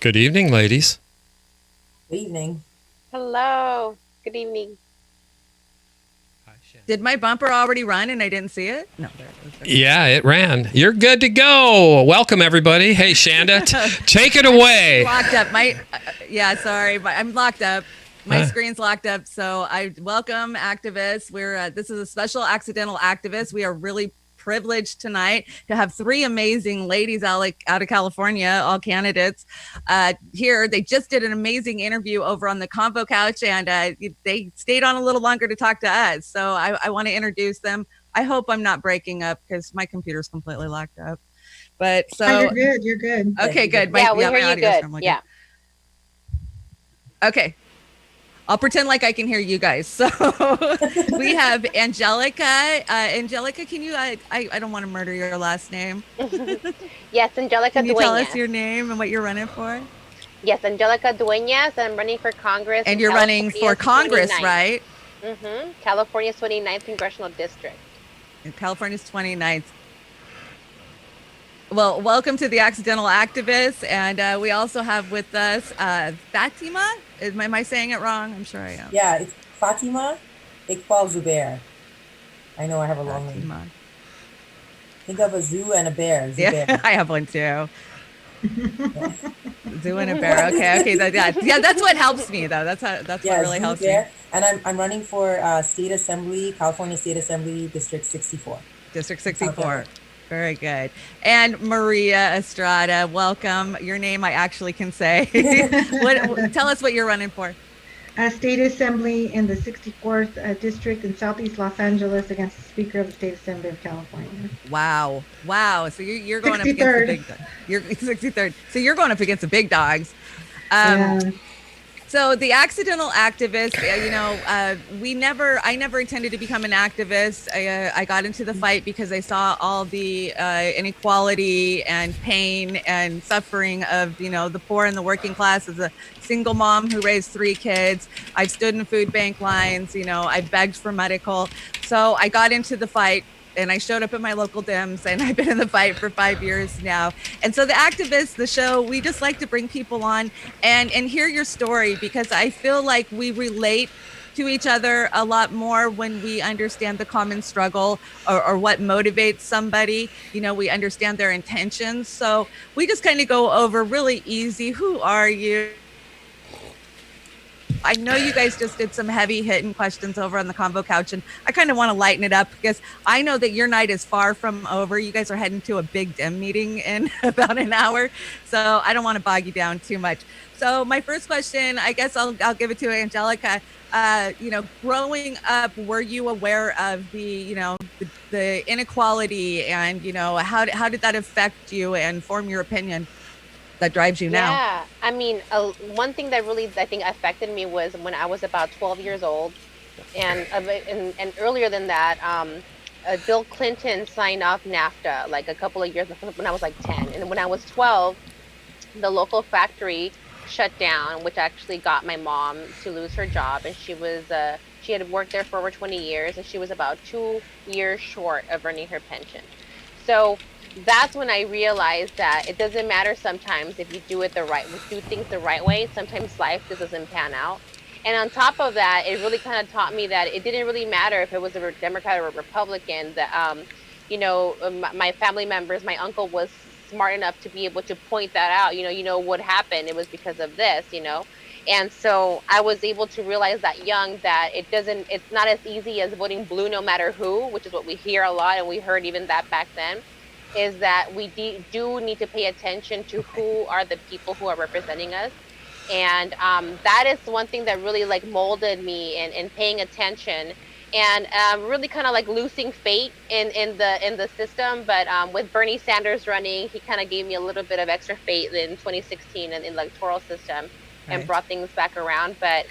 Good evening, ladies. Good evening. Hello. Good evening. Did my bumper already run and I didn't see it? No, there it is. Okay. Yeah, it ran. You're good to go. Welcome, everybody. Hey, Chanda, take it away. Locked up. Yeah, sorry, but I'm locked up. My screen's locked up. So I welcome activists. This is a special accidental activist. We are really privileged tonight to have three amazing ladies out of California, all candidates here. They just did an amazing interview over on the Convo Couch, and they stayed on a little longer to talk to us. So I want to introduce them. I hope I'm not breaking up because my computer's completely locked up. But so oh, you're good. You're good. Okay, good. Yeah, we hear you good. Yeah. Okay. I'll pretend like I can hear you guys. So we have Angelica. Angelica, can you, I don't want to murder your last name. Yes, Angelica Can you Duenas. tell us your name and what you're running for? Yes, Angelica Duenas. I'm running for Congress. And you're running for Congress, 29th. right? Mm-hmm. California's 29th Congressional District. In California's 29th. Well, welcome to the Accidental Activists. And we also have with us Fatima. Am I saying it wrong? I'm sure I am. Yeah, it's Fatima Iqbal-Zubair. I know I have a long name. Think of a zoo and a bear. Yeah, I have one too. Zoo and a bear. Okay. Yeah, that's what helps me though. That's what really helps me. And I'm running for State Assembly, California State Assembly, District 64. District 64. Very good. And Maria Estrada, welcome. Your name I actually can say. Tell us what you're running for. State Assembly in the 64th District in Southeast Los Angeles against the Speaker of the State Assembly of California. Wow. So you're going 63rd. Up against the big dogs. You're 63rd. So you're going up against the big dogs. Yeah. So the accidental activist, I never intended to become an activist. I got into the fight because I saw all the inequality and pain and suffering of, the poor and the working class. As a single mom who raised 3 kids, I've stood in food bank lines, I begged for medical. So I got into the fight. And I showed up at my local Dems, and I've been in the fight for 5 years now. And so the activists, the show, we just like to bring people on and hear your story, because I feel like we relate to each other a lot more when we understand the common struggle or what motivates somebody. We understand their intentions. So we just kind of go over really easy. Who are you? I know you guys just did some heavy hitting questions over on the Convo Couch, and I kind of want to lighten it up because I know that your night is far from over. You guys are heading to a big Dem meeting in about an hour, so I don't want to bog you down too much. So my first question, I guess I'll give it to Angelica. Growing up, were you aware of the inequality, and how did that affect you and form your opinion that drives you now? Yeah, I mean, one thing that really I think affected me was when I was about 12 years old, and earlier than that, Bill Clinton signed off NAFTA like a couple of years when I was like 10, and when I was 12, the local factory shut down, which actually got my mom to lose her job, and she had worked there for over 20 years, and she was about 2 years short of earning her pension. So that's when I realized that it doesn't matter sometimes if you do things the right way. Sometimes life just doesn't pan out. And on top of that, it really kind of taught me that it didn't really matter if it was a Democrat or a Republican. That my family members, my uncle was smart enough to be able to point that out. What happened? It was because of this. And so I was able to realize that young that it's not as easy as voting blue no matter who, which is what we hear a lot, and we heard even that back then. Is that we do need to pay attention to who are the people who are representing us. And that is one thing that really like molded me in paying attention, and really kind of like losing faith in the system. But with Bernie Sanders running, he kind of gave me a little bit of extra faith in 2016 in the electoral system, and brought things back around. But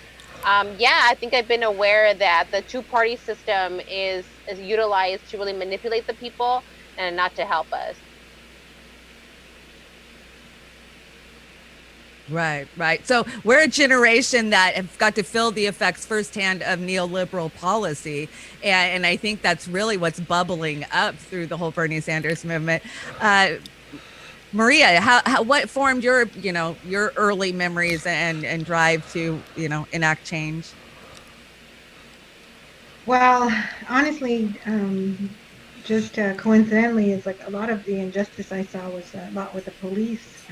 I think I've been aware that the two-party system is utilized to really manipulate the people and not to help us. Right. So we're a generation that have got to feel the effects firsthand of neoliberal policy. And I think that's really what's bubbling up through the whole Bernie Sanders movement. Maria, how what formed your, your early memories and drive to, enact change? Well, honestly, just coincidentally, it's like a lot of the injustice I saw was a lot with the police.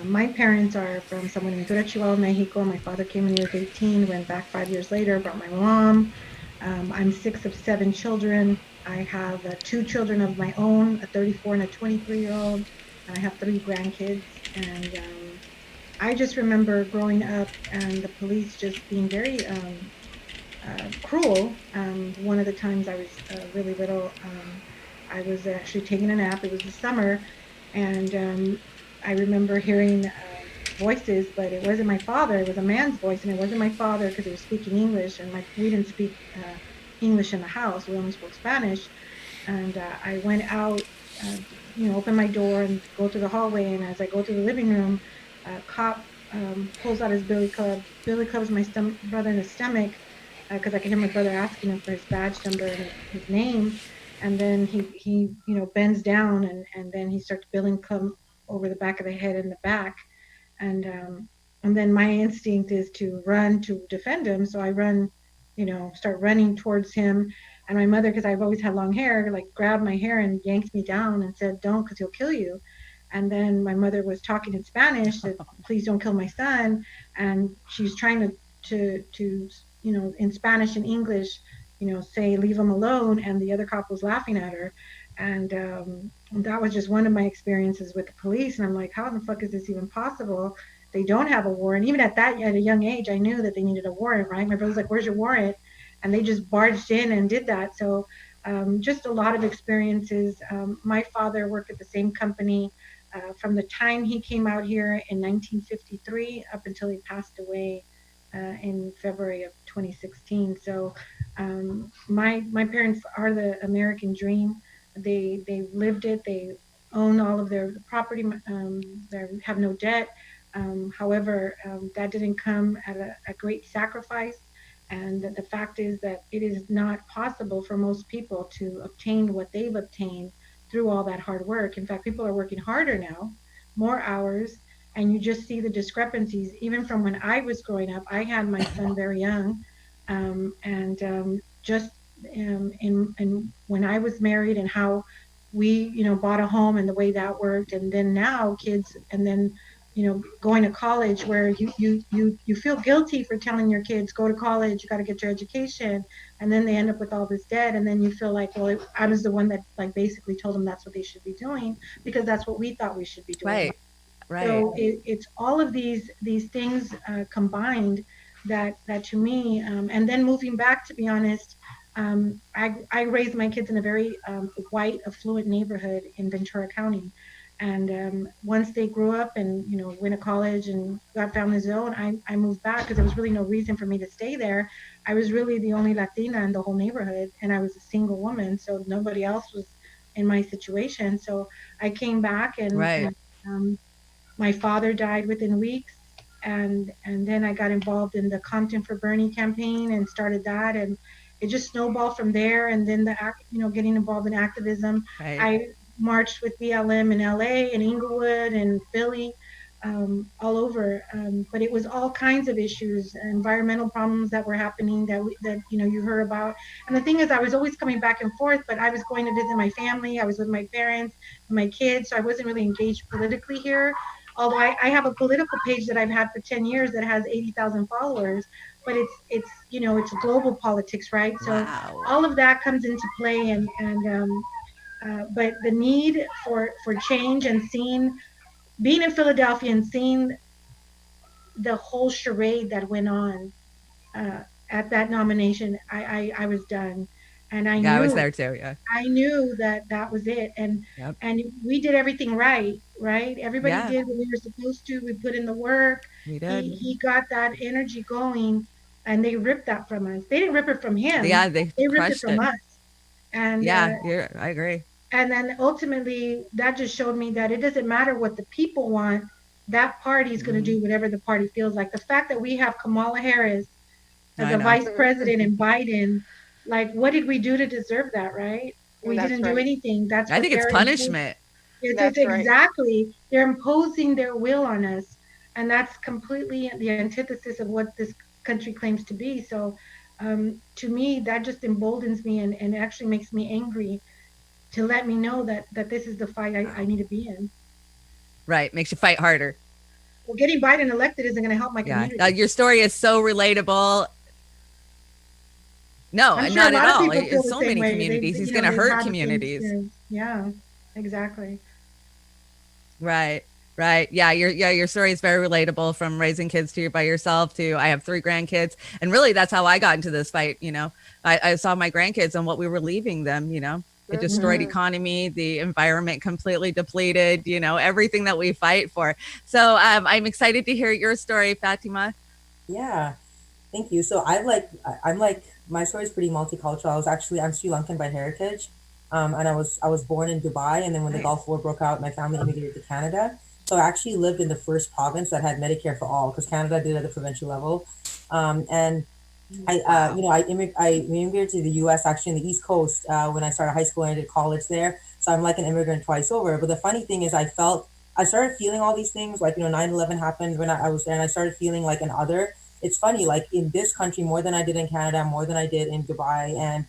My parents are from San Buenaventura, Chihuahua, Mexico. My father came when he was 18, went back 5 years later, brought my mom. I'm six of seven children. I have two children of my own, a 34 and a 23-year-old, and I have three grandkids. And I just remember growing up and the police just being very cruel. One of the times I was really little, I was actually taking a nap. It was the summer, and I remember hearing voices, but it wasn't my father. It was a man's voice, and it wasn't my father because he was speaking English, and we didn't speak English in the house. We only spoke Spanish. And I went out, open my door and go to the hallway. And as I go to the living room, a cop pulls out his billy club. Billy clubs my brother in the stomach because I can hear my brother asking him for his badge number and his name. And then he bends down and then he starts billing club over the back of the head and the back. And and then my instinct is to run to defend him. So I run, start running towards him. And my mother, because I've always had long hair, like grabbed my hair and yanked me down and said, "Don't, because he'll kill you." And then my mother was talking in Spanish, said, "Please don't kill my son." And she's trying to in Spanish and English, say, "Leave him alone." And the other cop was laughing at her. And that was just one of my experiences with the police. And I'm like, how the fuck is this even possible? They don't have a warrant. Even at a young age, I knew that they needed a warrant, right? My brother's like, "Where's your warrant?" And they just barged in and did that. So just a lot of experiences. My father worked at the same company from the time he came out here in 1953 up until he passed away in February of 2016. So my parents are the American dream. They lived it. They own all of their property. They have no debt. However, that didn't come at a great sacrifice. And the fact is that it is not possible for most people to obtain what they've obtained through all that hard work. In fact, people are working harder now, more hours, and you just see the discrepancies. Even from when I was growing up, I had my son very young, and just in when I was married and how we, bought a home and the way that worked, and then now kids, and then going to college where you feel guilty for telling your kids go to college, you got to get your education, and then they end up with all this debt, and then you feel like, well, I was the one that like basically told them that's what they should be doing because that's what we thought we should be doing. Right. So it's all of these things combined that to me, and then moving back, to be honest, I raised my kids in a very white, affluent neighborhood in Ventura County. And once they grew up and went to college and got families of their own, I moved back because there was really no reason for me to stay there. I was really the only Latina in the whole neighborhood, and I was a single woman, so nobody else was in my situation. So I came back, Right. and my father died within weeks, and then I got involved in the Compton for Bernie campaign and started that, and it just snowballed from there. And then getting involved in activism. Right. I marched with BLM in LA and Inglewood and Philly, all over. But it was all kinds of issues, environmental problems that were happening that you heard about. And the thing is, I was always coming back and forth, but I was going to visit my family. I was with my parents and my kids, so I wasn't really engaged politically here. Although I have a political page that I've had for 10 years that has 80,000 followers, but it's global politics, right? So Wow. all of that comes into play, but the need for change and seeing, being in Philadelphia and seeing the whole charade that went on uh, at that nomination, I was done, and I Yeah, I was knew there too. Yeah. I knew that that was it, Yep. and we did everything right, right? Everybody Yeah, did what we were supposed to. We put in the work. we did. He got that energy going, and they ripped that from us. They didn't rip it from him. Yeah, they They ripped it crushed from it. us, and Yeah, I agree. and then ultimately that just showed me that it doesn't matter what the people want. That party is going to Hmm. do whatever the party feels like. The fact that we have Kamala Harris as I a know. vice president and Biden, like, what did we do to deserve that, right? We That's didn't do right. anything. That's I what think it's they're imposing. punishment. It's That's right. exactly, they're imposing their will on us, and that's completely the antithesis of what this country claims to be. So, to me, that just emboldens me and actually makes me angry to let me know that this is the fight I need to be in. Right. Makes you fight harder. Well, getting Biden elected isn't going to help my Yeah. community. Your story is so relatable. No, I'm sure a not at lot of all. people feel In the so same many way. communities, he's You going know, to they've hurt had the same communities. experience. Yeah, exactly. Right. Right. Your story is very relatable, from raising kids to by yourself to I have 3 grandkids. And really that's how I got into this fight, I saw my grandkids and what we were leaving them, it destroyed Hmm. economy, the environment completely depleted, everything that we fight for. So I'm excited to hear your story, Fatima. Yeah, thank you. So I'm like my story is pretty multicultural. I'm Sri Lankan by heritage, and I was born in Dubai, and then when the Nice. Gulf War broke out, my family immigrated to Canada. So I actually lived in the first province that had Medicare for all, because Canada did it at the provincial level, and Wow. I immigrated to the U.S. actually in the East Coast when I started high school and I did college there. So I'm like an immigrant twice over. But the funny thing is, I started feeling all these things, like 9/11 happened when I was there, and I started feeling like an other. It's funny, like in this country more than I did in Canada, more than I did in Dubai, and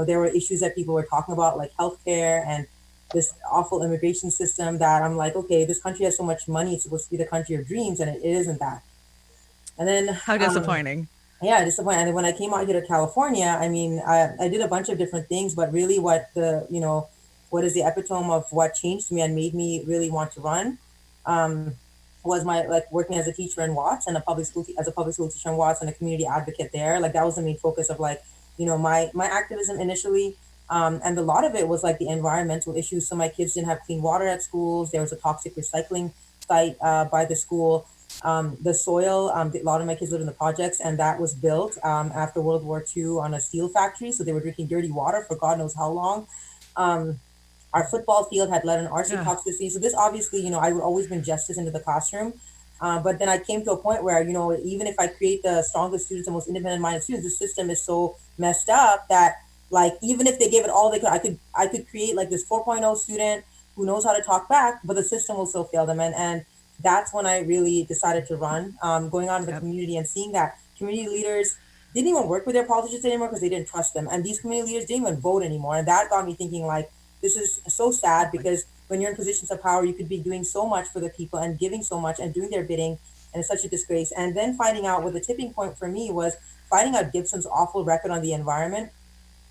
there were issues that people were talking about, like healthcare and this awful immigration system, that I'm like, okay, this country has so much money, it's supposed to be the country of dreams, and it isn't that. And then How disappointing. yeah, disappointed. And then when I came out here to California, I mean, I did a bunch of different things, but really what is the epitome of what changed me and made me really want to run, um, was my, like, working as a teacher in Watts, and as a public school teacher in Watts and a community advocate there. Like, that was the main focus of, like, my activism initially. And a lot of it was like the environmental issues. So my kids didn't have clean water at schools. There was a toxic recycling site by the school. The soil, a lot of my kids live in the projects, and that was built after World War II on a steel factory. So they were drinking dirty water for God knows how long. Um, our football field had lead and arsenic Yeah. toxicity. So this obviously, I would always bring justice into the classroom. But then I came to a point where, even if I create the strongest students, the most independent minded students, the system is so messed up that, like, even if they gave it all they could, I could create like this 4.0 student who knows how to talk back, but the system will still fail them. And that's when I really decided to run, going out in the Yep. community and seeing that community leaders didn't even work with their politicians anymore because they didn't trust them. And these community leaders didn't even vote anymore. And that got me thinking, like, this is so sad, Exactly. because when you're in positions of power, you could be doing so much for the people and giving so much and doing their bidding. And it's such a disgrace. And then finding out what the tipping point for me was, finding out Gibson's awful record on the environment.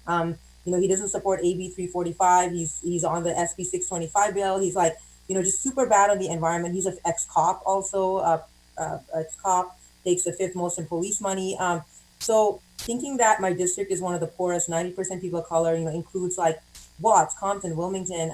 He doesn't support AB 345. He's on the SB 625 bill. He's like, just super bad on the environment. He's an ex cop also. Ex cop, takes the fifth most in police money. So thinking that my district is one of the poorest, 90% people of color, includes like Watts, Compton, Wilmington,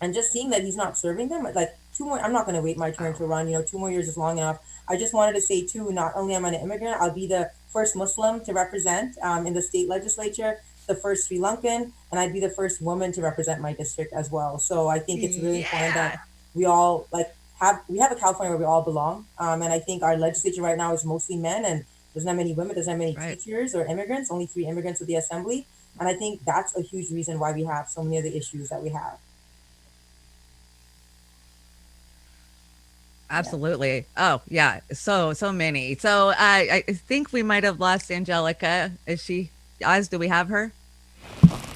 and just seeing that he's not serving them, like, two more. I'm not going to wait my turn Wow. to run. 2 more years is long enough. I just wanted to say too, not only am I an immigrant, I'll be the first Muslim to represent in the state legislature, the first Sri Lankan, and I'd be the first woman to represent my district as well. So I think it's really important that Yeah. we all, like, have a California where we all belong. And I think our legislature right now is mostly men, and there's not many women. There's not many Right. teachers or immigrants. Only 3 immigrants with the assembly, and I think that's a huge reason why we have so many of the issues that we have. Yeah. Absolutely. Oh, yeah. So many. So I think we might have lost Angelica. Is she, Oz, do we have her?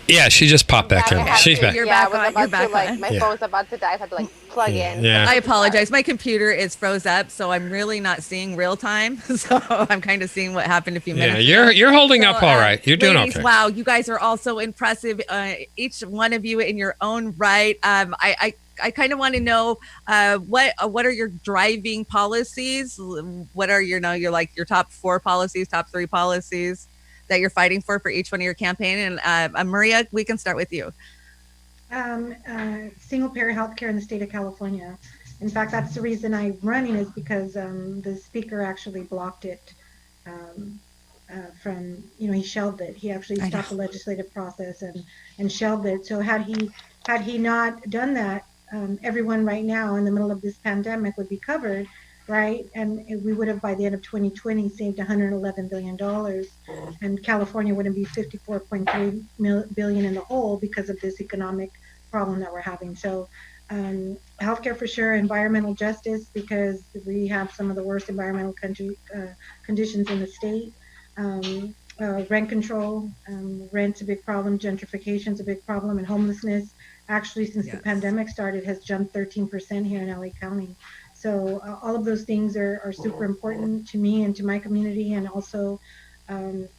Yeah, she just popped back Yeah, I in. had She's to. back. You're Yeah, I back was on. You're about to, back like, on. my Yeah. phone's about to die. I had to, like, plug in. Yeah. I So apologize. sorry. My computer is froze up, so I'm really not seeing real time. So I'm kind of seeing what happened a few Yeah, minutes you're ago. you're holding So, up all right. You're doing ladies, okay. wow, you guys are all so impressive. Each one of you in your own right. I kind of want to know what are your driving policies? What are your like your top 4 policies, top 3 policies that you're fighting for each one of your campaign? And Maria, we can start with you. Single payer healthcare in the state of California. In fact, that's the reason I'm running, is because the speaker actually blocked it. Um, from, he shelved it. He actually I know. stopped the legislative process and shelved it. So had he not done that, everyone right now in the middle of this pandemic would be covered, right? And we would have, by the end of 2020, saved $111 billion, and California wouldn't be 54.3 billion in the hole because of this economic problem that we're having. So healthcare for sure, environmental justice, because we have some of the worst environmental conditions in the state. Rent control, rent's a big problem, gentrification's a big problem, and homelessness actually since the Yes. pandemic started has jumped 13% here in LA County. So all of those things are super important to me and to my community. And also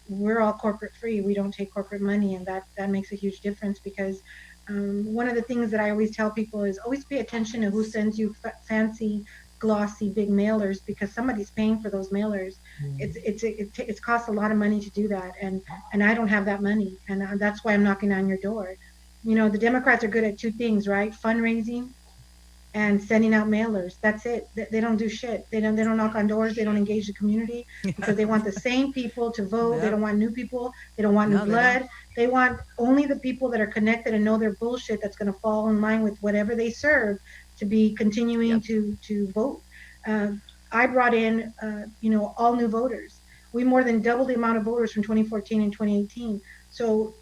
we're all corporate free. We don't take corporate money, and that makes a huge difference because one of the things that I always tell people is always pay attention to who sends you fancy, glossy, big mailers, because somebody's paying for those mailers. It's cost a lot of money to do that, and I don't have that money, and that's why I'm knocking on your door. You know, the Democrats are good at two things, right? Fundraising and sending out mailers. That's it. They don't do shit. They don't knock on doors. They don't engage the community because they want the same people to vote. They Yep. don't want new people. They don't want new No, they don't. blood. They want only the people that are connected and know their bullshit that's going to fall in line with whatever they serve to be continuing Yep. to vote. I brought in, all new voters. We more than doubled the amount of voters from 2014 and 2018. So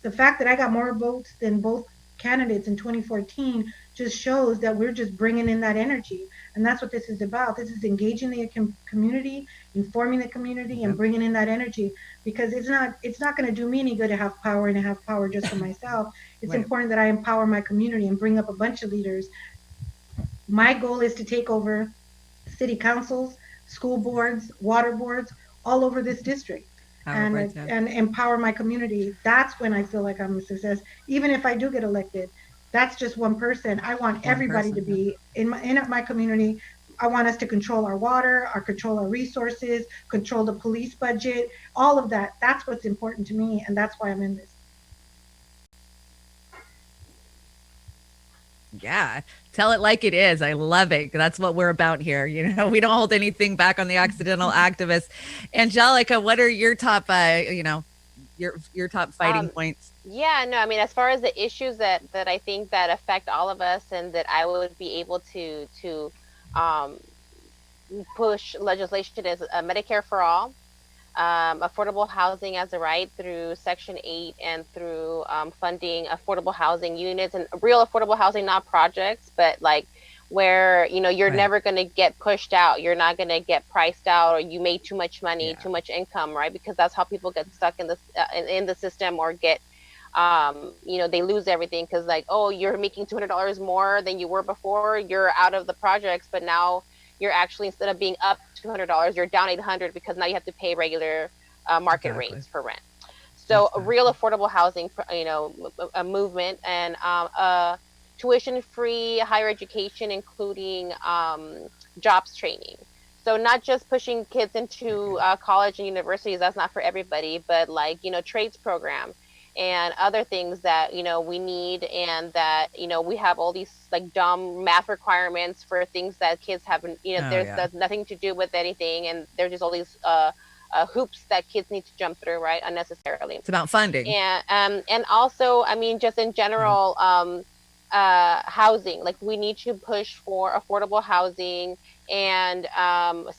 the fact that I got more votes than both candidates in 2014 just shows that we're just bringing in that energy. And that's what this is about. This is engaging the community, informing the community, and Yep. bringing in that energy, because it's not going to do me any good to have power and to have power just for myself. It's Right. important that I empower my community and bring up a bunch of leaders. My goal is to take over city councils, school boards, water boards all over this district, Power and words, yeah. and empower my community. That's when I feel like I'm a success. Even if I do get elected, that's just one person. I want One everybody to person. Yep. be in my community. I want us to control our water, control our resources, control the police budget, all of that. That's what's important to me, and that's why I'm in this. Yeah. Tell it like it is. I love it. That's what we're about here. You know, we don't hold anything back on the accidental activists. Angelica, what are your top, your top fighting points? Yeah, no, I mean, as far as the issues that I think that affect all of us and that I would be able to um, push legislation is Medicare for all, affordable housing as a right through Section 8 and through funding affordable housing units and real affordable housing, not projects, but like where, you're Right. never going to get pushed out. You're not going to get priced out or you made too much money, Yeah. too much income, right? Because that's how people get stuck in in the system or get, they lose everything because like, oh, you're making $200 more than you were before. You're out of the projects, but now you're actually, instead of being up $200, you're down 800 because now you have to pay regular market Exactly. rates for rent. So a Exactly. real affordable housing, a movement, and tuition-free higher education, including jobs training. So not just pushing kids into college and universities, that's not for everybody, but like, trades program and other things that, we need, and that, we have all these like dumb math requirements for things that kids haven't, Oh, yeah. there's nothing to do with anything. And there's just all these hoops that kids need to jump through, right? Unnecessarily. It's about funding. And also, I mean, just in general, housing, like we need to push for affordable housing and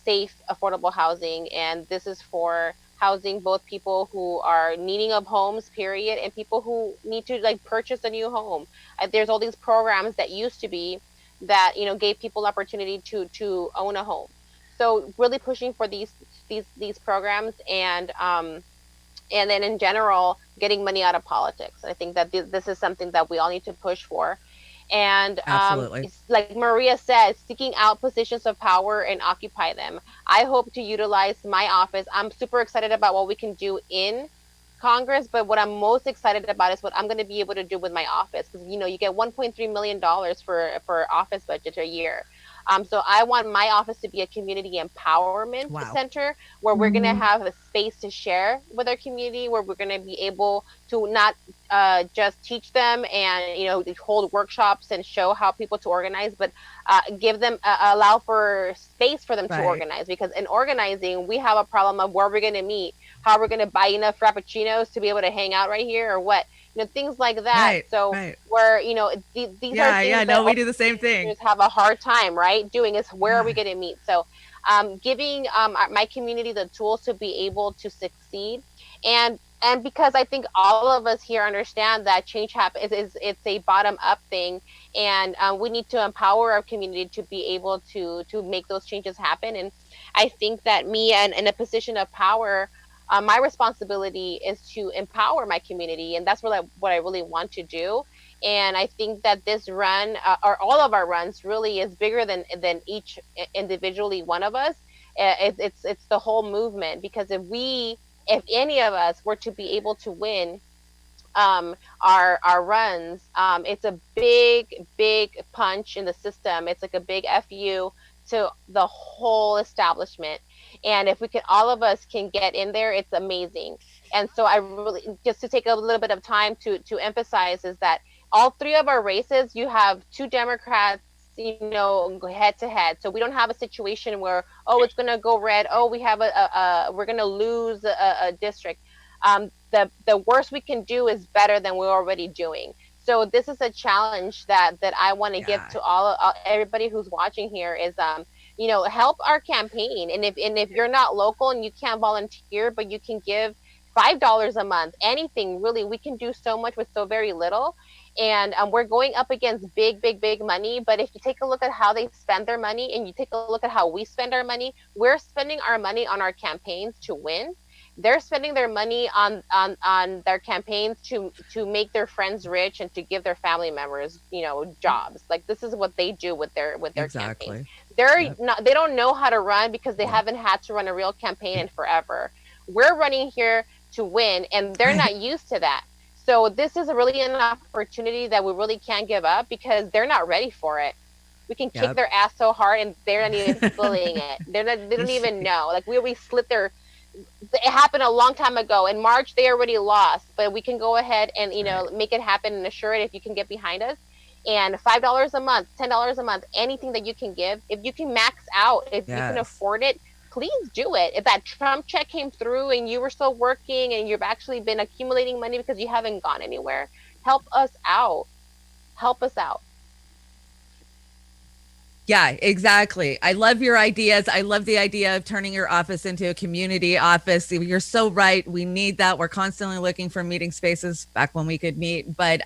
safe affordable housing. And this is for housing both people who are needing of homes, period, and people who need to like purchase a new home. There's all these programs that used to be that, gave people opportunity to own a home. So really pushing for these programs, and then in general, getting money out of politics. I think that this is something that we all need to push for. And Absolutely. it's like Maria said, seeking out positions of power and occupy them. I hope to utilize my office. I'm super excited about what we can do in Congress, but what I'm most excited about is what I'm going to be able to do with my office. Because you get $1.3 million for office budget a year. So I want my office to be a community empowerment Wow. center where we're going to Mhm. have a space to share with our community, where we're going to be able to not just teach them and hold workshops and show how people to organize, but give them allow for space for them to Right. organize. Because in organizing, we have a problem of where we're going to meet, how we're going to buy enough frappuccinos to be able to hang out right here, or what, things like that. Right. So Right. where these Yeah. are things Yeah. that No, we do the same thing. organizers have a hard time, right, doing, is where are we Yeah. going to meet. So giving my community the tools to be able to succeed. And And because I think all of us here understand that change is it's a bottom up thing, and we need to empower our community to be able to make those changes happen. And I think that me and in a position of power, my responsibility is to empower my community, and that's what I really want to do. And I think that this run, or all of our runs, really is bigger than each individually one of us. It's the whole movement, because if any of us were to be able to win our runs, it's a big punch in the system. It's like a big fu to the whole establishment. And if we can, all of us can get in there, it's amazing. And so I really, just to take a little bit of time to emphasize, is that all three of our races, you have two Democrats, head to head. So we don't have a situation where, oh, it's going to go red, oh, we have we're going to lose a district. The worst we can do is better than we're already doing. So this is a challenge that I want to give to everybody who's watching here, is help our campaign. And if you're not local and you can't volunteer, but you can give $5 a month, anything really, we can do so much with so very little. And we're going up against big money. But if you take a look at how they spend their money, and you take a look at how we spend our money, we're spending our money on our campaigns to win. They're spending their money on their campaigns to make their friends rich and to give their family members, jobs. Like, this is what they do with their campaigns. They don't know how to run because they haven't had to run a real campaign in forever. We're running here to win, and they're not used to that. So this is really an opportunity that we really can't give up, because they're not ready for it. We can kick their ass so hard, and they're not even feeling it. They don't even know. Like, we slit their. It happened a long time ago. In March, they already lost, but we can go ahead and make it happen and assure it if you can get behind us. And $5 a month, $10 a month, anything that you can give, if you can max out, if you can afford it, please do it. If that Trump check came through and you were still working and you've actually been accumulating money because you haven't gone anywhere, help us out. Help us out. Yeah, exactly. I love your ideas. I love the idea of turning your office into a community office. You're so right. We need that. We're constantly looking for meeting spaces, back when we could meet. But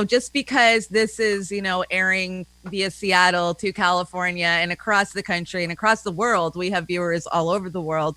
just because this is, airing via Seattle to California and across the country and across the world, we have viewers all over the world.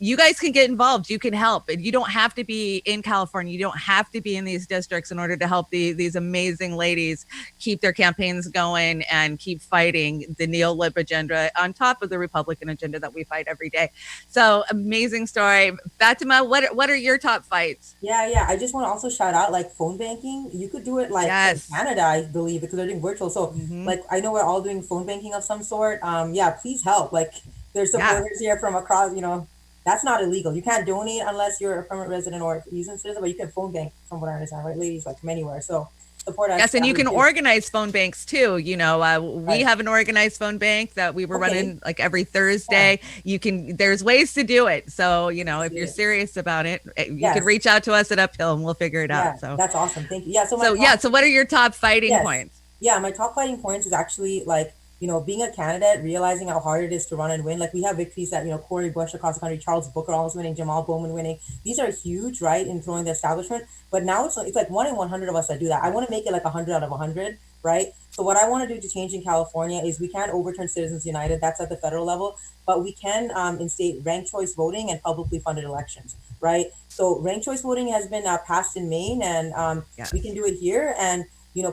You guys can get involved. You can help. And you don't have to be in California. You don't have to be in these districts in order to help these amazing ladies keep their campaigns going and keep fighting the neo-lib agenda on top of the Republican agenda that we fight every day. So, amazing story. Fatima, what are your top fights? Yeah. I just want to also shout out, like, phone banking. You could do it in Canada, I believe, because they're doing virtual. So like, I know we're all doing phone banking of some sort. Please help. Like, there's supporters here from across, that's not illegal. You can't donate unless you're a permanent resident or a visa citizen, but you can phone bank, from what I understand, right, ladies, like, from anywhere. So support us. Yes, and you can organize phone banks too. We have an organized phone bank that we were running like every Thursday. There's ways to do it. So, if you're serious about it, you can reach out to us at Uphill and we'll figure it out. So that's awesome. Thank you. Yeah. So what are your top fighting points? Yeah, my top fighting points is actually, like, being a candidate, realizing how hard it is to run and win. Like, we have victories that, Cory Bush across the country, Charles Booker almost winning, Jamal Bowman winning. These are huge, right, in throwing the establishment. But now it's like 1 in 100 of us that do that. I want to make it like 100 out of 100, right? So what I want to do to change in California is, we can't overturn Citizens United. That's at the federal level. But we can instate ranked choice voting and publicly funded elections, right? So ranked choice voting has been passed in Maine, and we can do it here. And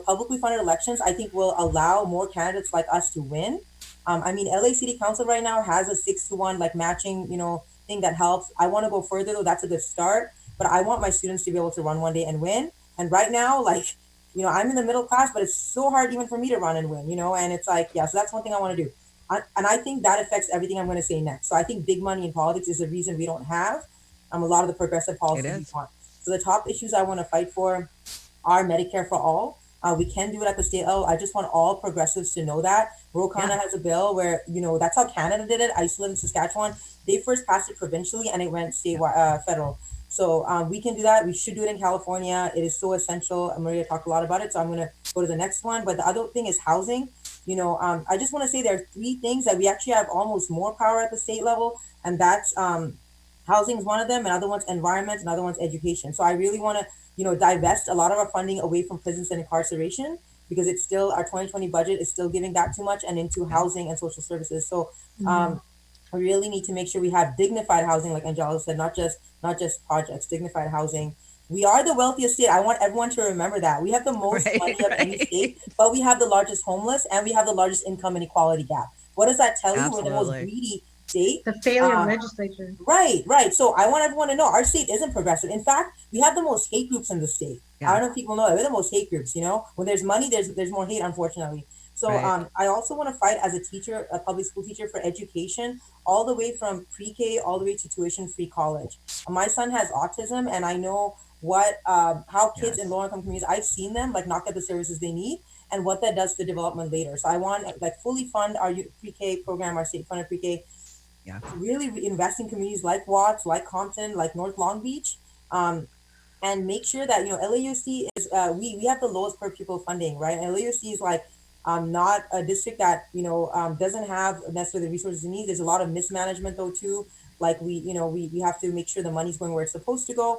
publicly funded elections, I think, will allow more candidates like us to win. LA City Council right now has a 6-to-1 like matching, thing that helps. I want to go further, though. That's a good start. But I want my students to be able to run one day and win. And right now, like, I'm in the middle class, but it's so hard even for me to run and win, and it's like, so that's one thing I want to do. And I think that affects everything I'm going to say next. So I think big money in politics is the reason we don't have a lot of the progressive policies we want. So the top issues I want to fight for are Medicare for all. We can do it at the state level. I just want all progressives to know that. Ro Khanna has a bill where, that's how Canada did it. I used to live in Saskatchewan. They first passed it provincially and it went federal. So we can do that. We should do it in California. It is so essential. Maria talked a lot about it, so I'm going to go to the next one. But the other thing is housing. I just want to say there are 3 things that we actually have almost more power at the state level, and that's Housing is one of them, and other one's environment, and other one's education. So I really want to, divest a lot of our funding away from prisons and incarceration, because it's still, our 2020 budget is still giving that too much, and into housing and social services. So we really need to make sure we have dignified housing, like Angela said, not just projects, dignified housing. We are the wealthiest state. I want everyone to remember that. We have the most Right, money of any right. state, but we have the largest homeless, and we have the largest income inequality gap. What does that tell you? We're the most Absolutely. greedy state. The failure of Uh, legislature. Right, right. So I want everyone to know our state isn't progressive. In fact, we have the most hate groups in the state. I Yeah. don't know if people know it. We're the most hate groups. When there's money, there's more hate, unfortunately. So Right. I also want to fight as a teacher, a public school teacher, for education, all the way from pre-K all the way to tuition-free college. My son has autism, and I know how kids in Yes. low-income communities, I've seen them like not get the services they need, and what that does to development later. So I want like fully fund our pre-K program, our state-funded pre-K, Yeah. really invest in communities like Watts, like Compton, like North Long Beach, and make sure that LAUC is we have the lowest per pupil funding, right? And LAUC is like not a district that doesn't have necessarily the resources it needs. There's a lot of mismanagement though too. Like we have to make sure the money's going where it's supposed to go,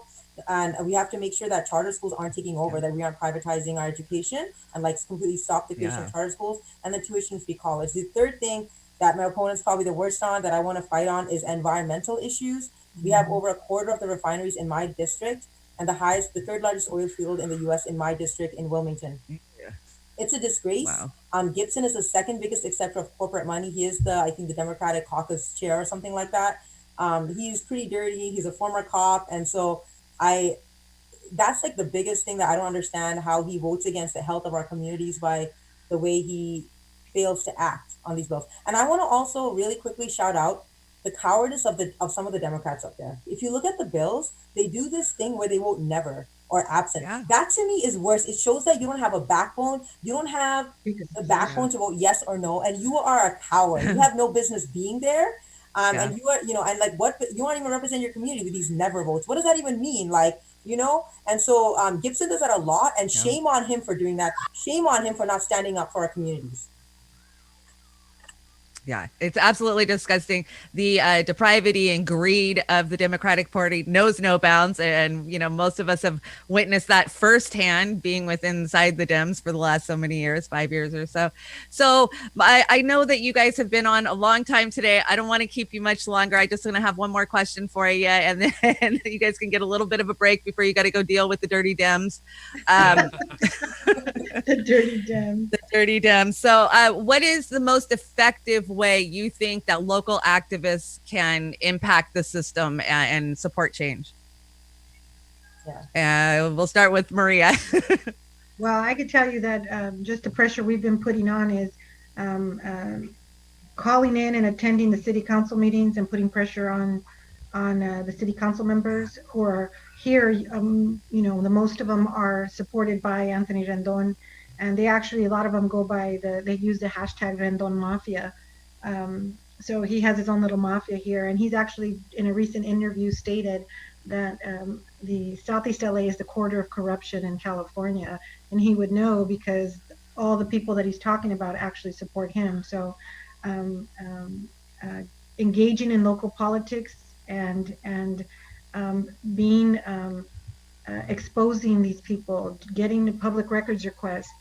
and we have to make sure that charter schools aren't taking over, that we aren't privatizing our education, and like completely stop the creation Yeah. of charter schools, and the tuition free college. The third thing that my opponent's probably the worst on, that I want to fight on, is environmental issues. We have over a quarter of the refineries in my district, and the third largest oil field in the U.S. in my district in Wilmington. Yeah. It's a disgrace. Wow. Gibson is the second biggest acceptor of corporate money. He is I think, the Democratic caucus chair or something like that. He's pretty dirty. He's a former cop, and so I that's like the biggest thing that I don't understand, how he votes against the health of our communities by the way he fails to act on these bills. And I want to also really quickly shout out the cowardice of some of the Democrats up there. If you look at the bills, they do this thing where they vote never or absent. Yeah. That to me is worse. It shows that you don't have a backbone. You don't have Because the backbone to vote yes or no, and you are a coward. You have no business being there. Yeah. And you are, and like what, you aren't even represent your community with these never votes. What does that even mean? Like, and so Gibson does that a lot, and Yeah. shame on him for doing that. Shame on him for not standing up for our communities. Yeah, it's absolutely disgusting. The depravity and greed of the Democratic Party knows no bounds. And, most of us have witnessed that firsthand, being inside the Dems for the last so many years, 5 years or so. So I know that you guys have been on a long time today. I don't want to keep you much longer. I just want to have one more question for you, and then you guys can get a little bit of a break before you got to go deal with the dirty Dems. the dirty Dem. The dirty Dems. So what is the most effective way you think that local activists can impact the system and support change? Yeah. We'll start with Maria. Well, I could tell you that just the pressure we've been putting on is calling in and attending the city council meetings and putting pressure on the city council members who are here. The most of them are supported by Anthony Rendon, and they actually, a lot of them go by they use the hashtag Rendon Mafia. So he has his own little mafia here, and he's actually in a recent interview stated that the Southeast LA is the quarter of corruption in California, and he would know because all the people that he's talking about actually support him. So engaging in local politics and being exposing these people, getting the public records requests,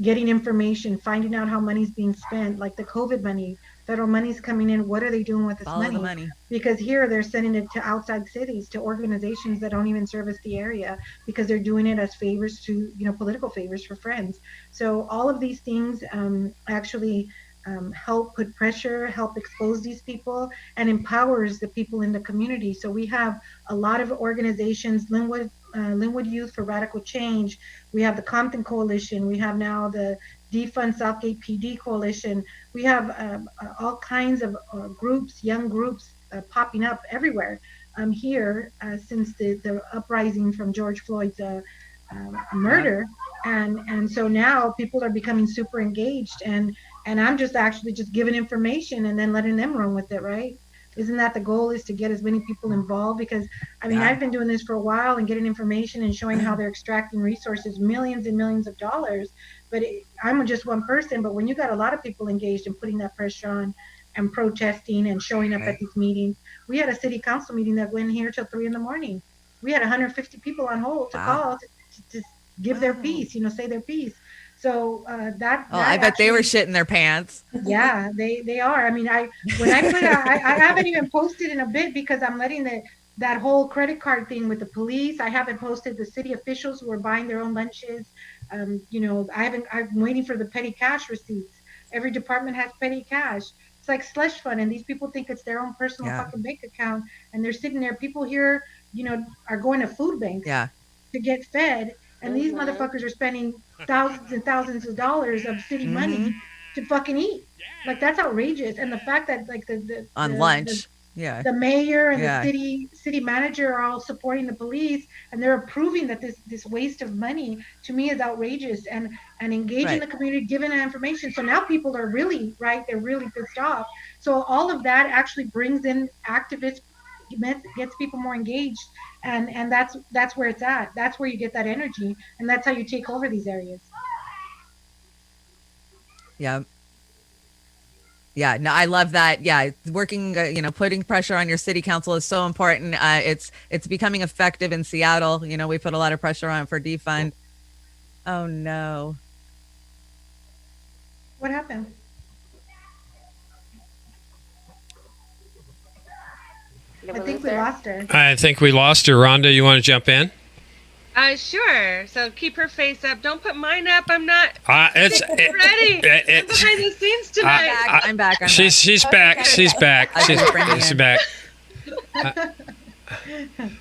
getting information, finding out how money's being spent, like the COVID money, federal money's coming in. What are they doing with this Follow the money? money. Because here they're sending it to outside cities, to organizations that don't even service the area, because they're doing it as favors to, political favors for friends. So all of these things actually help put pressure, help expose these people, and empowers the people in the community. So we have a lot of organizations, Linwood Youth for Radical Change. We have the Compton Coalition. We have now the Defund Southgate PD Coalition. We have all kinds of groups, young groups popping up everywhere here since the uprising from George Floyd's murder. And so now people are becoming super engaged, and I'm just actually just giving information and then letting them run with it, right? Isn't that the goal, is to get as many people involved? Because I've been doing this for a while and getting information and showing how they're extracting resources, millions and millions of dollars. But I'm just one person. But when you got a lot of people engaged and putting that pressure on, and protesting and showing up Right. at these meetings. We had a city council meeting that went here till 3 in the morning. We had 150 people on hold to Wow. call to give their piece, say their piece. So that Oh, I bet they were actually, shitting their pants. yeah, they are. I mean, when I put I haven't even posted in a bit because I'm letting that whole credit card thing with the police. I haven't posted the city officials who are buying their own lunches. I'm waiting for the petty cash receipts. Every department has petty cash. It's like slush fund, and these people think it's their own personal Yeah. fucking bank account, and they're sitting there. People here, are going to food banks Yeah. to get fed, and these Mhm. motherfuckers are spending thousands and thousands of dollars of city Mm-hmm. money to fucking eat. Like that's outrageous. And the fact that like On lunch. Yeah. the mayor and the Yeah. city manager are all supporting the police and they're approving that this waste of money to me is outrageous and engaging Right. the community, giving that information. So now people are really right, they're really pissed off. So all of that actually brings in activists, gets people more engaged, and that's where it's at. That's where you get that energy, and that's how you take over these areas. Yeah. Yeah, no, I love that. Yeah, working, putting pressure on your city council is so important. It's becoming effective in Seattle. We put a lot of pressure on for defund. Oh no. What happened? Did I we think lose we her? lost her. I think we lost her. Rhonda, you want to jump in? Sure. So keep her face up. Don't put mine up. I'm not It's ready. I'm behind the scenes tonight. I'm back. I'm she's back. She's back. She's back.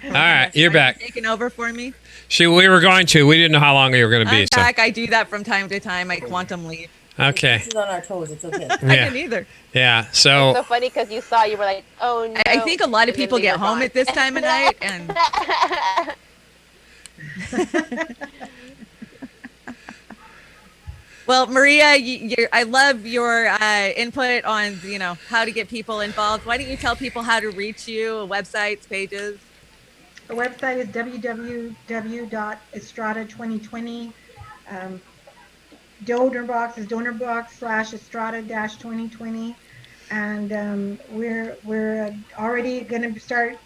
All right, you're back. Taking over for me. We were going to. We didn't know how long you were going to be. I'm back. I do that from time to time. I quantum leap. Okay. This is on our toes. It's okay. I didn't either. Yeah. It's so funny because you were like, oh no. I think a lot of and then people they get were home gone. at this time of night, and well, Maria, I love your input on how to get people involved. Why don't you tell people how to reach you, websites, pages? The website is www.estrada2020. Donor box is donorbox/estrada-2020, and we're already going to start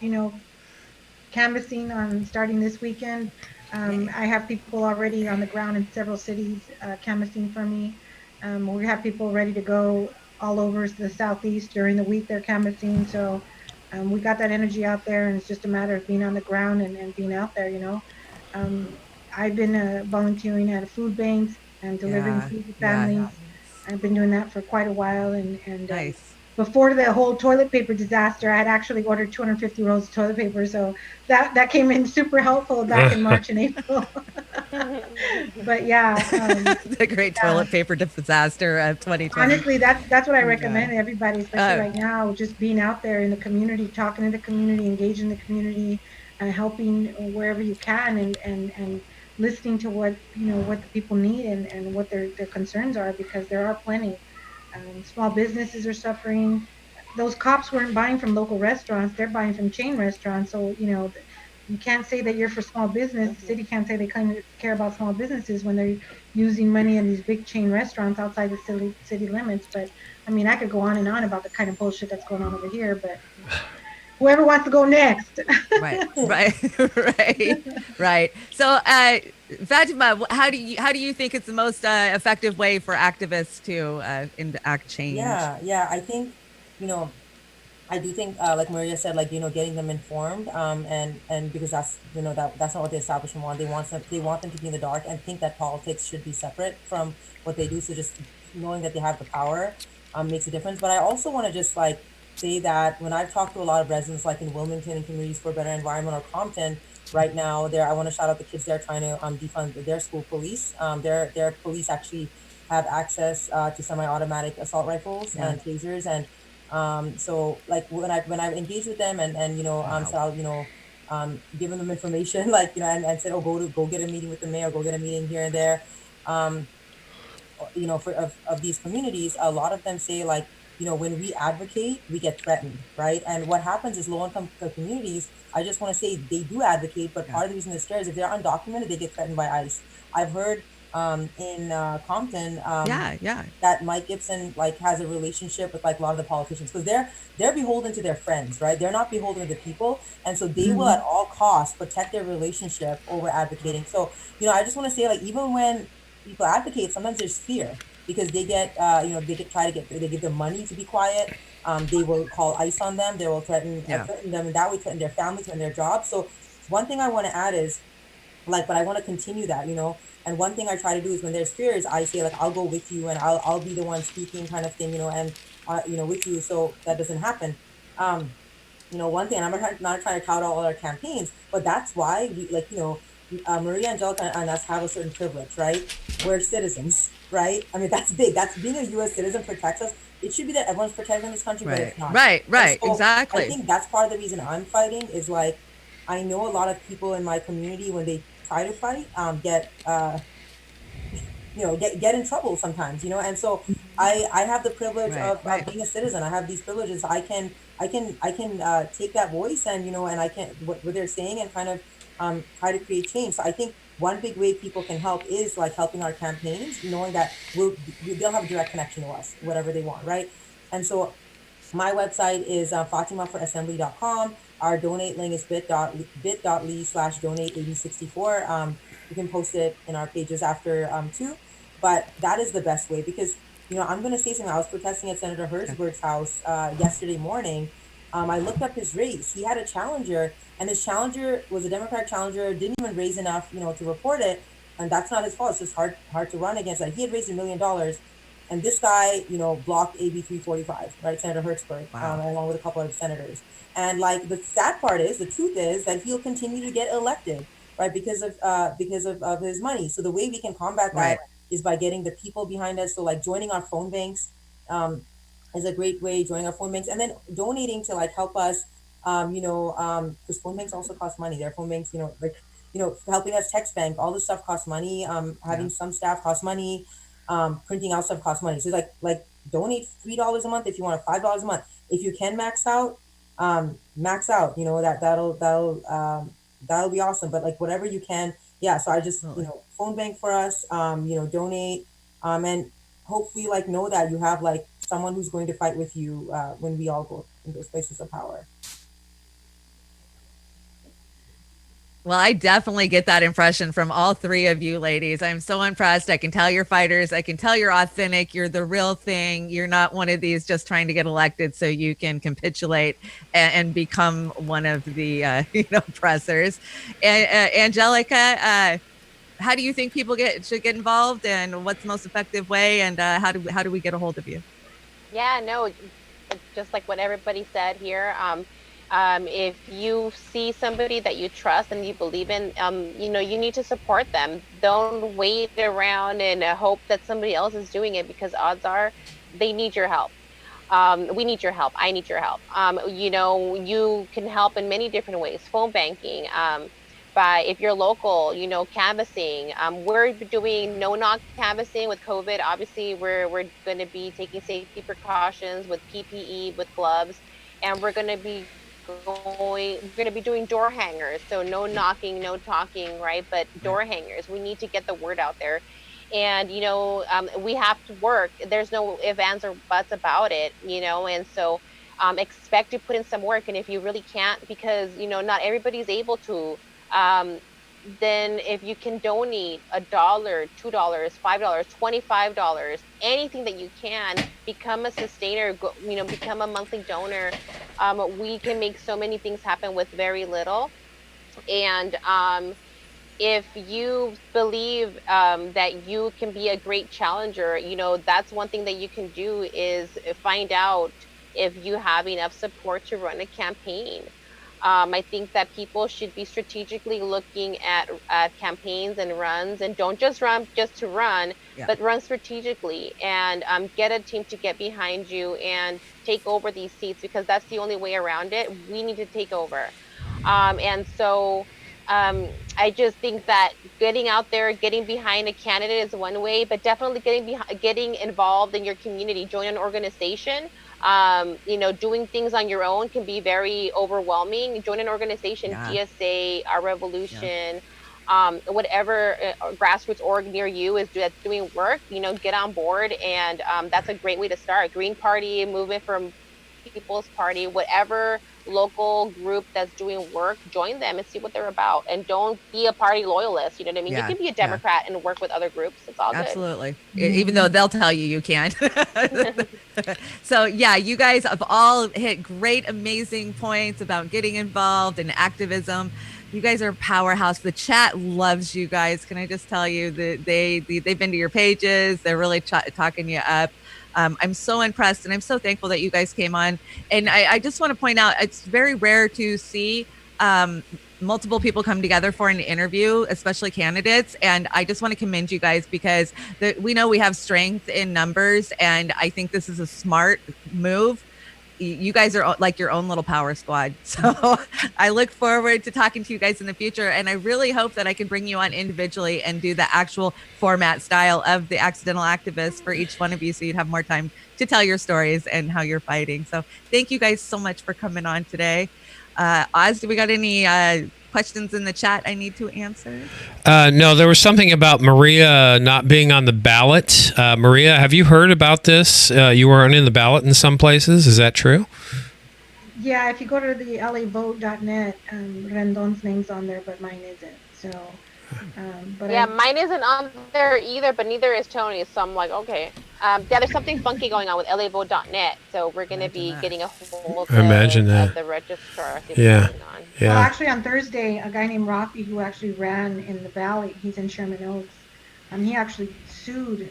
canvassing on starting this weekend. I have people already on the ground in several cities canvassing for me. We have people ready to go all over the Southeast during the week. They're canvassing, so we got that energy out there, and it's just a matter of being on the ground and being out there. I've been volunteering at food banks and delivering food to families. I've been doing that for quite a while, and Nice. before the whole toilet paper disaster, I had actually ordered 250 rolls of toilet paper, so that came in super helpful back in March and April. But yeah, The great toilet paper disaster of 2020. honestly, that's what I recommend everybody, especially right now, just being out there in the community, talking to the community, engaging the community, helping wherever you can, and listening to what the people need and what their concerns are, because there are plenty. Small businesses are suffering. Those cops weren't buying from local restaurants; they're buying from chain restaurants. So you can't say that you're for small business. The city can't say they care about small businesses when they're using money in these big chain restaurants outside the city limits. But I mean, I could go on and on about the kind of bullshit that's going on over here, but whoever wants to go next. Right. So, Fatima, how do you think it's the most effective way for activists to enact change? Yeah. I think, I do think, like Maria said, like, getting them informed, and because that's, that's not what the establishment want. They want them to be in the dark and think that politics should be separate from what they do. So just knowing that they have the power, makes a difference. But I also want to just say that when I've talked to a lot of residents, like in Wilmington and Communities for a Better Environment or Compton, right now, I want to shout out the kids there trying to defund their school police. Their police actually have access to semi-automatic assault rifles and tasers, and so like when I engage with them and so I'll giving them information and said, oh, go get a meeting with the mayor, go get a meeting here and there, for of these communities. A lot of them say when we advocate, we get threatened, right? And what happens is low-income communities, I just want to say they do advocate, but part of the reason they're scared is if they're undocumented, they get threatened by ICE. I've heard in Compton. Yeah. That Mike Gibson like has a relationship with like a lot of the politicians because they're beholden to their friends, right? They're not beholden to the people, and so they will at all costs protect their relationship over advocating. So I just want to say like even when people advocate, sometimes there's fear because they get they get try to get they give them money to be quiet. They will call ICE on them. They will Yeah. threaten them, and that way threaten their family, threaten their jobs. So one thing I want to add is like but I want to continue that and one thing I try to do is when there's fears I say like I'll go with you and I'll be the one speaking kind of thing and with you so that doesn't happen. um One thing, and not trying to tout all our campaigns, but that's why we like Maria, Angelica, and us have a certain privilege, right? We're citizens, right? I mean, that's big. That's being a U.S. citizen protects us. It should be that everyone's protected in this country, but Right. it's not. Right. And Right. so I Exactly. think that's part of the reason I'm fighting is like I know a lot of people in my community when they try to fight get get in trouble sometimes, and so I have the privilege Right. of Right. being a citizen. I have these privileges. I can take that voice and and I can what they're saying and kind of try to create change. So I think one big way people can help is like helping our campaigns, knowing that they'll have a direct connection to us whatever they want, right? And so my website is fatimaforassembly.com. Our donate link is bit.ly/donate 8064. You can post it in our pages after too. But that is the best way because, I'm going to say something. I was protesting at Senator Okay. Hertzberg's house yesterday morning. I looked up his race. He had a challenger, and his challenger was a Democratic challenger, didn't even raise enough, to report it. And that's not his fault. It's just hard to run against that. He had raised $1 million, and this guy, blocked AB 345, right? Senator Hertzberg, Wow. along with a couple of senators. And like the sad part is, the truth is that he'll continue to get elected, right? Because of his money. So the way we can combat that Right. is by getting the people behind us. So like joining our phone banks is a great way. Joining our phone banks and then donating to like help us. Because phone banks also cost money. Their phone banks, helping us text bank, all this stuff costs money. Yeah. Having some staff costs money. Printing out stuff costs money. So like donate $3 a month if you want, $5 a month. If you can max out. That'll be awesome. But like whatever you can, yeah. So I just Absolutely. phone bank for us. Donate. And hopefully like know that you have like someone who's going to fight with you when we all go in those places of power. Well, I definitely get that impression from all three of you ladies. I'm so impressed. I can tell you're fighters. I can tell you're authentic. You're the real thing. You're not one of these just trying to get elected so you can capitulate and become one of the oppressors. And Angelica, how do you think people should get involved, and what's the most effective way, and how do we get a hold of you? Yeah, no, it's just like what everybody said here. If you see somebody that you trust and you believe in, you need to support them. Don't wait around and hope that somebody else is doing it because odds are they need your help. We need your help. I need your help. You can help in many different ways. Phone banking, by if you're local, canvassing. We're doing no knock canvassing with COVID. Obviously, we're going to be taking safety precautions with PPE, with gloves, and we're going to be doing door hangers. So no knocking, no talking, right? But Right. door hangers. We need to get the word out there. And we have to work. There's no if, ands, or buts about it. And so expect to put in some work. And if you really can't, because not everybody's able to, um, then if you can donate $1, $2, $5, $25, anything that you can, become a sustainer, become a monthly donor. We can make so many things happen with very little. And if you believe that you can be a great challenger, that's one thing that you can do is find out if you have enough support to run a campaign. I think that people should be strategically looking at campaigns and runs, and don't just run just to run, Yeah. but run strategically and get a team to get behind you and take over these seats, because that's the only way around it. We need to take over. And so I just think that getting out there, getting behind a candidate is one way, but definitely getting involved in your community, join an organization. Doing things on your own can be very overwhelming. Join an organization, Yeah. GSA, Our Yeah. Revolution, whatever grassroots org near you is that's doing work, get on board. And that's a great way to start. Green Party, Movement for People's Party, whatever local group that's doing work, join them and see what they're about. And don't be a party loyalist. You know what I mean? Yeah, You can be a yeah. Democrat and work with other groups. It's all good. Absolutely. Even though they'll tell you can't. So yeah, you guys have all hit great, amazing points about getting involved in activism. You guys are a powerhouse. The chat loves you guys. Can I just tell you that they've been to your pages. They're really talking you up. I'm so impressed, and I'm so thankful that you guys came on. And I just want to point out, it's very rare to see multiple people come together for an interview, especially candidates. And I just want to commend you guys, because we know we have strength in numbers, and I think this is a smart move. You guys are like your own little power squad. So I look forward to talking to you guys in the future. And I really hope that I can bring you on individually and do the actual format style of the Accidental Activists for each one of you, so you'd have more time to tell your stories and how you're fighting. So thank you guys so much for coming on today. Oz, do we got any questions in the chat I need to answer? No, there was something about Maria not being on the ballot. Maria, have you heard about this? You weren't in the ballot in some places. Is that true? Yeah, if you go to the lavote.net, Rendon's name's on there, but mine isn't. So, but yeah, mine isn't on there either, but neither is Tony's. So I'm like, okay. Yeah, there's something funky going on with lavote.net. So we're going to be getting a hold of the registrar. Yeah. Well, actually, on Thursday, a guy named Rafi, who actually ran in the ballot, he's in Sherman Oaks. He actually sued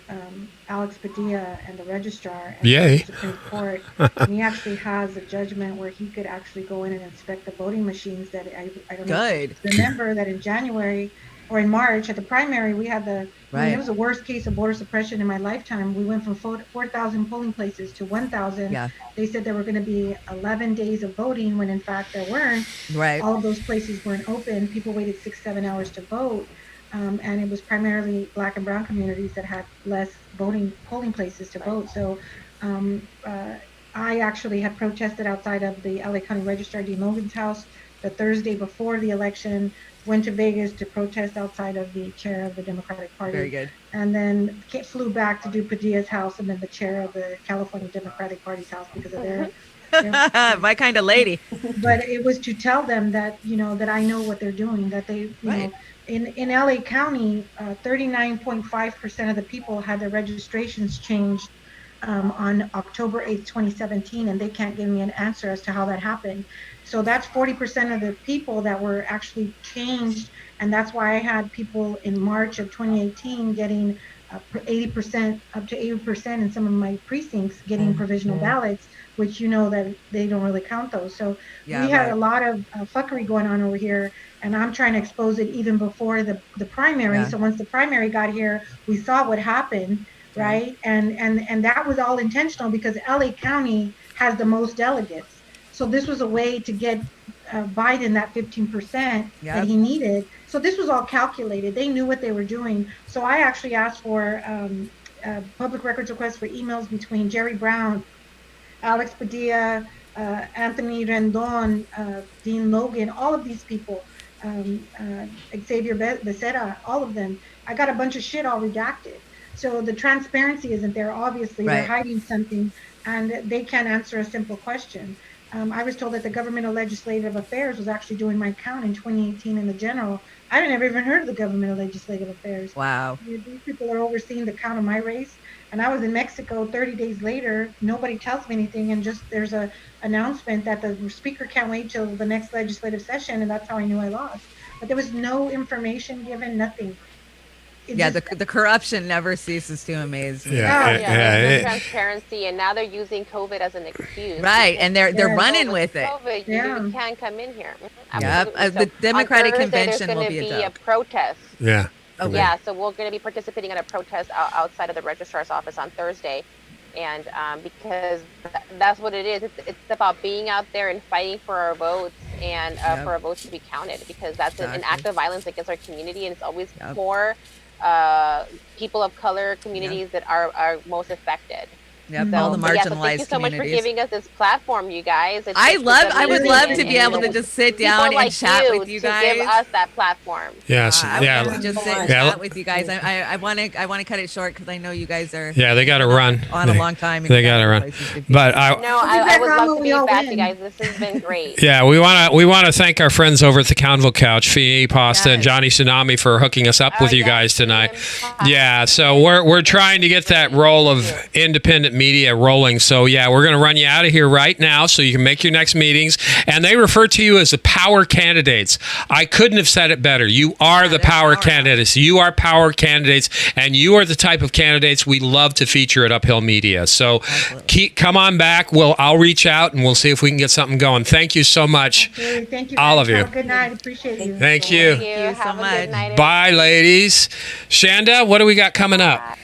Alex Padilla and the registrar at the Supreme Court. And he actually has a judgment where he could actually go in and inspect the voting machines. That I don't know. If you remember that in January or in March at the primary, we had I mean, it was the worst case of voter suppression in my lifetime. We went from 4,000 polling places to 1,000. Yeah. They said there were going to be 11 days of voting when in fact there weren't. Right. All of those places weren't open. People waited 6-7 hours to vote. And it was primarily Black and Brown communities that had less polling places to vote. So I actually had protested outside of the LA County Registrar Dean Logan's house the Thursday before the election, went to Vegas to protest outside of the chair of the Democratic Party. Very good. And then flew back to do Padilla's house and then the chair of the California Democratic Party's house because of their my kind of lady. But it was to tell them that, that I know what they're doing, that they, you know, in LA County, 39.5% of the people had their registrations changed on October 8th, 2017, and they can't give me an answer as to how that happened. So that's 40% of the people that were actually changed, and that's why I had people in March of 2018 getting 80%, up to 80% in some of my precincts getting provisional ballots, which that they don't really count those. So we had a lot of fuckery going on over here, and I'm trying to expose it even before the primary. So once the primary got here, we saw what happened, right? And that was all intentional because LA County has the most delegates. So this was a way to get Biden that 15% that he needed. So this was all calculated. They knew what they were doing. So I actually asked for public records requests for emails between Jerry Brown, Alex Padilla, Anthony Rendon, Dean Logan, all of these people, Xavier Becerra, all of them. I got a bunch of shit all redacted. So the transparency isn't there. Obviously, they're hiding something, and they can't answer a simple question. I was told that the Government of Legislative Affairs was actually doing my count in 2018 in the general. I never even heard of the Government of Legislative Affairs. Wow. These people are overseeing the count of my race. And I was in Mexico 30 days later. Nobody tells me anything. And just there's a announcement that the speaker can't wait till the next legislative session. And that's how I knew I lost. But there was no information given, nothing. The corruption never ceases to amaze me. There's no transparency, and now they're using COVID as an excuse. Right, and they're running with it. COVID, you can't come in here. The Democratic convention will be a protest. Yeah. Okay. Yeah, so we're going to be participating in a protest outside of the registrar's office on Thursday, and because that's what it is. It's about being out there and fighting for our votes and for our votes to be counted, because that's an act of violence against our community, and it's always poor people of color communities that are most affected. Yep, So, all the but yeah, so thank you marginalized so much for communities. giving us this platform, you guys. I would love to amazing, be able and to just sit people down and like chat with you to give guys. us that platform. Yes. I would Yeah. love to just sit and Yeah. chat with you guys. I want to cut it short because I know you guys are Yeah, they got to run. on a long time. And They you got to other run. places to be. But No, I would love to be back, you guys. This has been great. yeah, we want to thank our friends over at the Convo Couch, Fee, Pasta, and Yes. Johnny Tsunami for hooking us up with you guys tonight. Yeah, so we're trying to get that roll of independent media rolling. So yeah, we're going to run you out of here right now so you can make your next meetings. And they refer to you as the power candidates. I couldn't have said it better. You are the power candidates. You are power candidates, and you are the type of candidates we love to feature at Uphill Media. So come on back. I'll reach out and we'll see if we can get something going. Thank you so much. Okay, thank you. All guys. of you. Have a good night. Appreciate you. Thank you. Thank you so much. Bye, ladies. Shanda, what do we got coming up?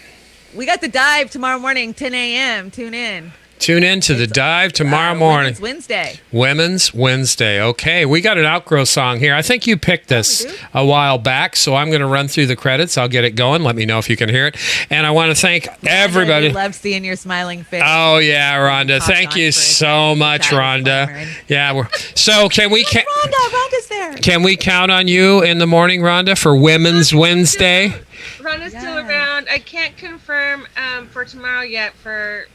We got the dive tomorrow morning, 10 a.m. Tune in. Tune in to the dive tomorrow morning. Women's Wednesday. Women's Wednesday. Okay, we got an Outgrow song here. I think you picked this a while back, so I'm going to run through the credits. I'll get it going. Let me know if you can hear it. And I want to thank everybody. I love seeing your smiling face. Oh yeah, Rhonda. Thank you so much, Rhonda. Yeah. So Rhonda's there. Can we count on you in the morning, Rhonda, for Women's Wednesday? Rhonda's still around. I can't confirm for tomorrow yet for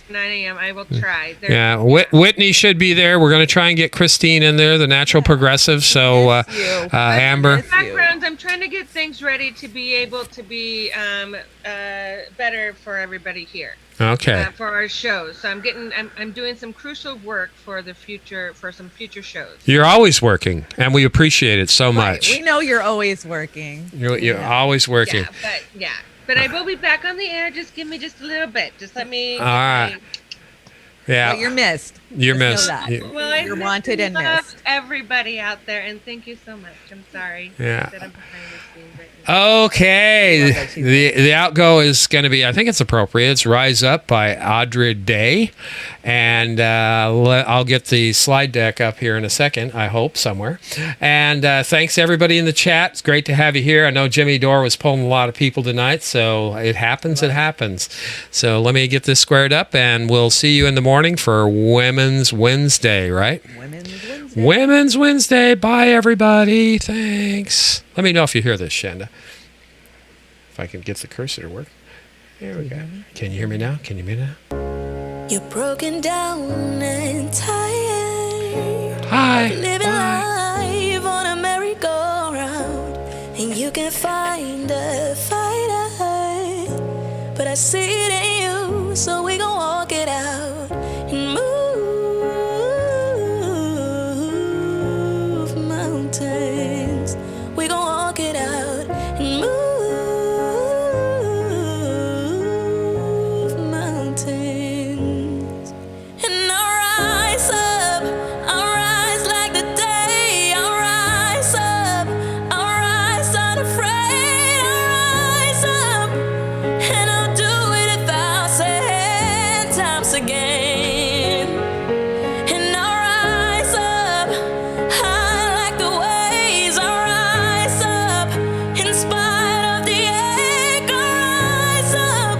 9 a.m. I will try. Yeah, Whitney should be there. We're going to try and get Christine in there, the natural progressive. So, Amber. Backgrounds. I'm trying to get things ready to be able to be better for everybody here. Okay. For our shows, so I'm doing some crucial work for the future, for some future shows. You're always working, and we appreciate it so much. We know you're always working. You're always working. But I will be back on the air. Just give me just a little bit. Just let me. All right. Yeah. Well, you're missed. You're missed. Well, you're wanted and missed. Everybody out there, and thank you so much. I'm sorry. Yeah. That I'm behind the scenes right now. Okay. The outgo is going to be, I think it's appropriate. It's Rise Up by Audrey Day. And I'll get the slide deck up here in a second, I hope, somewhere. And thanks, everybody in the chat. It's great to have you here. I know Jimmy Dore was pulling a lot of people tonight, so it happens, it happens. So let me get this squared up, and we'll see you in the morning for Women's Wednesday, right? Women's Wednesday. Bye, everybody. Thanks. Let me know if you hear this, Shanda. If I can get the cursor to work. Here we go. Can you hear me now? Can you hear me now? You're broken down and tired. Hi. Living life on a merry-go-round, and you can find a fighter, but I see it in you, so we gon' walk it out and move mountains. We gon' walk it out and move mountains. And I'll rise like the day. I'll rise unafraid. I'll rise up, and I'll do it 1,000 times again. And I'll rise up high like the waves. I'll rise up in spite of the ache. I'll rise up,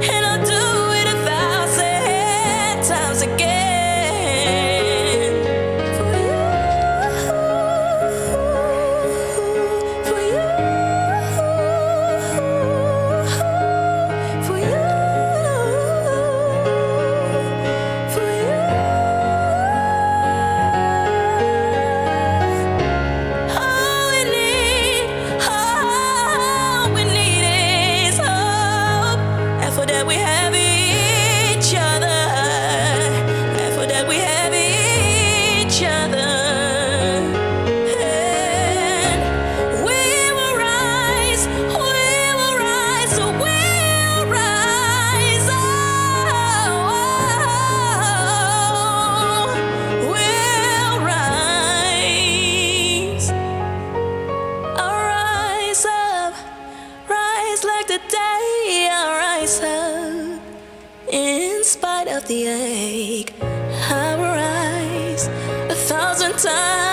and I'll do it 1,000 times again. For you, for you, for you, for you. All we need is hope. And for that we have each other. And for that we have each other. And we will rise, so we'll rise. We'll rise. I'll rise up, rise like the day. I'll rise up in spite of the ache. I'll rise 1,000 times.